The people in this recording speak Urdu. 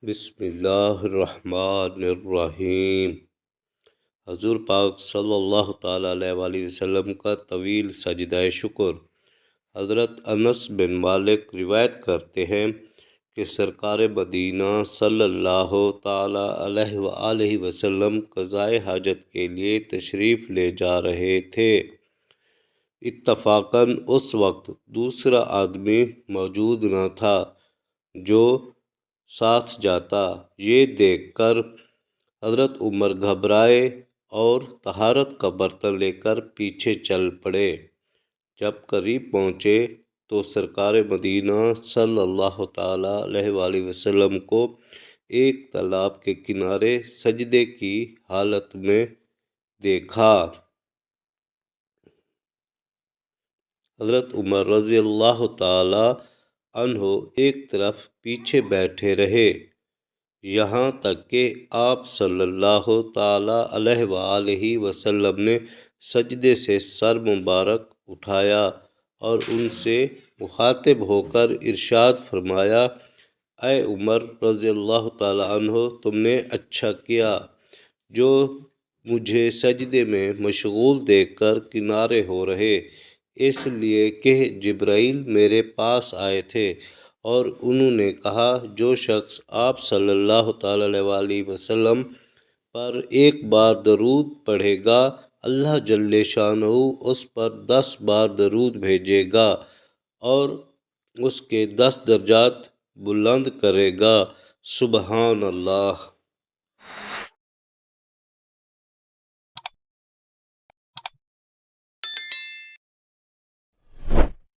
بسم اللہ الرحمن الرحیم۔ حضور پاک صلی اللہ تعالیٰ علیہ وآلہ وسلم کا طویل سجدہ شکر۔ حضرت انس بن مالک روایت کرتے ہیں کہ سرکار مدینہ صلی اللہ تعالیٰ علیہ وآلہ وسلم قضائے حاجت کے لیے تشریف لے جا رہے تھے۔ اتفاقاً اس وقت دوسرا آدمی موجود نہ تھا جو ساتھ جاتا۔ یہ دیکھ کر حضرت عمر گھبرائے اور طہارت کا برتن لے کر پیچھے چل پڑے۔ جب قریب پہنچے تو سرکار مدینہ صلی اللہ تعالیٰ علیہ وآلہ وسلم کو ایک تالاب کے کنارے سجدے کی حالت میں دیکھا۔ حضرت عمر رضی اللہ تعالیٰ عنہ ایک طرف پیچھے بیٹھے رہے، یہاں تک کہ آپ صلی اللہ تعالیٰ علیہ وآلہ وسلم نے سجدے سے سر مبارک اٹھایا اور ان سے مخاطب ہو کر ارشاد فرمایا: اے عمر رضی اللہ تعالیٰ عنہ، تم نے اچھا کیا جو مجھے سجدے میں مشغول دیکھ کر کنارے ہو رہے، اس لیے کہ جبرائیل میرے پاس آئے تھے اور انہوں نے کہا جو شخص آپ صلی اللہ تعالیٰ علیہ وآلہ وسلم پر ایک بار درود پڑھے گا، اللہ جل شانہ اس پر 10 بار درود بھیجے گا اور اس کے 10 درجات بلند کرے گا۔ سبحان اللہ۔